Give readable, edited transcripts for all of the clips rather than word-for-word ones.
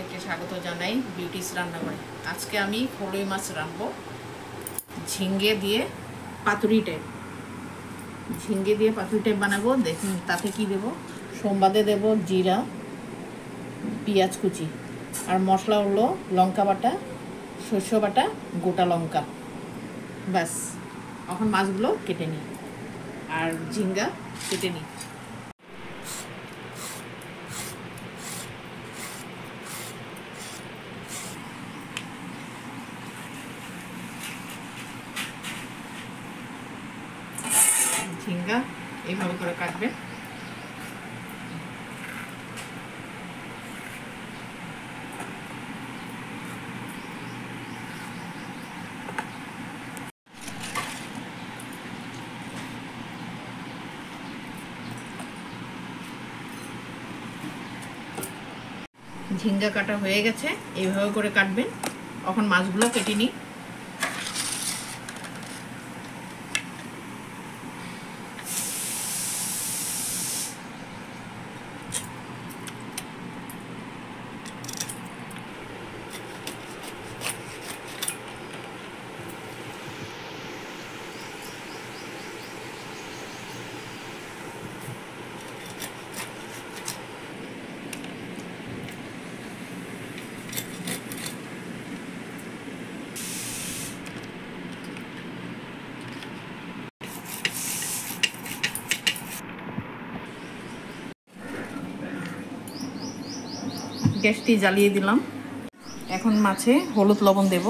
সবাইকে স্বাগত জানাই বিউটিস রান্নাঘরে। আজকে আমি ফলুই মাছ রাঁধবো, ঝিঙ্গে দিয়ে পাতুরি টাইপ। ঝিঙ্গে দিয়ে পাতুরি টাইপ বানাবো। দেখুন তাতে কি দেব, সোমবাদে দেব জিরা, পেঁয়াজ কুচি, আর মশলা হলো লঙ্কা বাটা, সরষে বাটা, গোটা লঙ্কা। ব্যাস, এখন মাছগুলো কেটে নিই আর ঝিঙ্গা কেটে নিই। ঝিঙ্গা এইভাবে করে কাটবে। ঝিঙ্গা কাটা হয়ে গেছে, এইভাবে করে কাটবেন। এখন মাছগুলো কেটে নিই। গ্যাসটি জ্বালিয়ে দিলাম। এখন মাছে হলুদ লবণ দেব।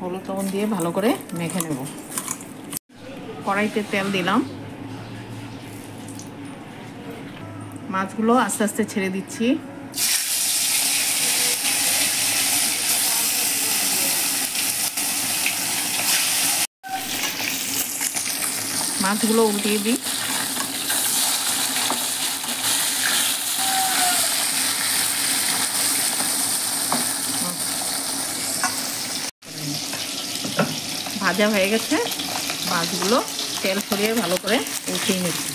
হলুদ লবণ দিয়ে ভালো করে মেখে নেব। কড়াইতে তেল দিলাম। মাছগুলো আস্তে আস্তে ছেড়ে দিচ্ছি। মাছগুলো উল্টিয়ে দিই। ভাজা হয়ে গেছে, মাছগুলো তেল ছড়িয়ে ভালো করে উঠিয়ে নিচ্ছি।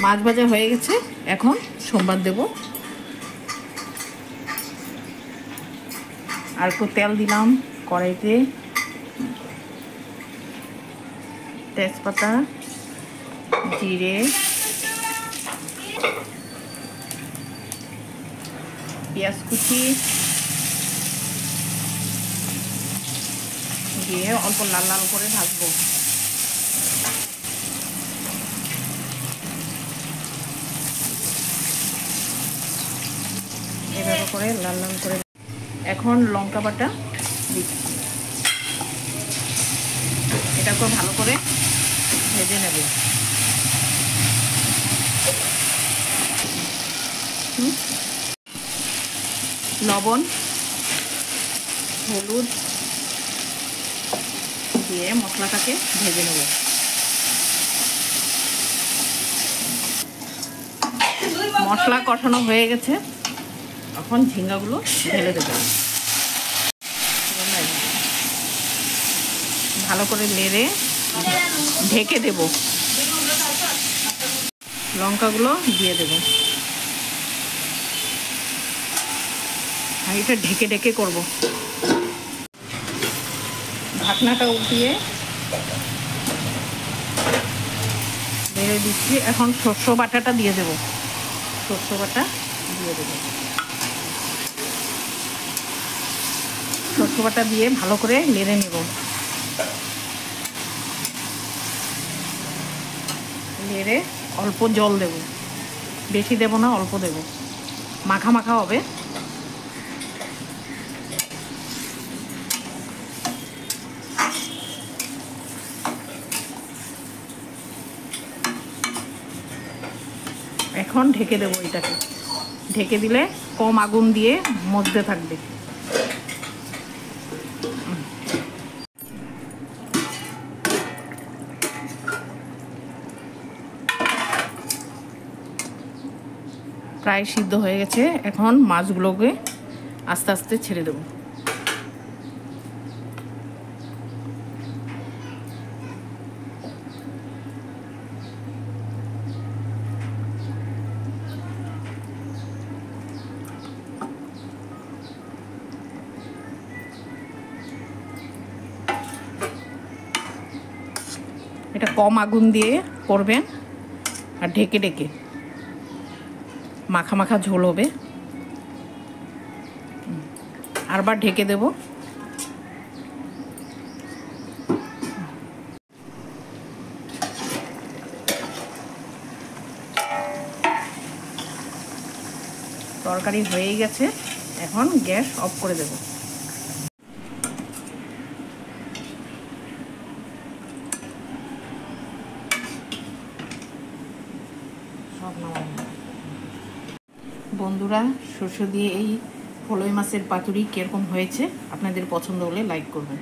মাছ ভাজা হয়ে গেছে, এখন সোমবার দেব। আর একটু তেল দিলাম কড়াইতে। তেজপাতা, জিরে, পেঁয়াজ কুচি দিয়ে অল্প লাল লাল করে ভাজবো। এভাবে করে লাল লাল করে। এখন লঙ্কা বাটা দিচ্ছি। এটাকে ভালো করে ভেজে নেব। লবণ, হলুদ দিয়ে মশলাটাকে ভেজে নেব। মশলা কষানো হয়ে গেছে, এখন ঝিঙ্গাগুলো ঢেলে দেব। ভালো করে নেড়ে ঢেকে দেব। লঙ্কাগুলো দিয়ে দেব। আর এটা ঢেকে ঢেকে করব। ঢাকনাটা উঠিয়ে নেড়ে দিচ্ছি। এখন সরষে বাটাটা দিয়ে দেব। সরষে বাটা দিয়ে দেব। সরষে বাটা দিয়ে ভালো করে নেড়ে নেব। নেড়ে অল্প জল দেব, বেশি দেব না, অল্প দেব। মাখা মাখা হবে। এখন ঢেকে দেবো। এটাকে ঢেকে দিলে কম আগুন দিয়ে মধ্যে থাকবে। প্রায় সিদ্ধ হয়ে গেছে। এখন মাছগুলোকে আস্তে আস্তে ছেড়ে দেব। এটা কম আগুন দিয়ে করবেন আর ঢেকে ঢেকে, মাখা মাখা ঝোল হবে। আরবার ঢেকে দেব। তরকারি হয়ে গেছে, এখন গ্যাস অফ করে দেব। বন্ধুরা, শস্য দিয়ে এই ফলই মাছের পাতুরি কিরকম হয়েছে আপনাদের পছন্দ হলে লাইক করবেন।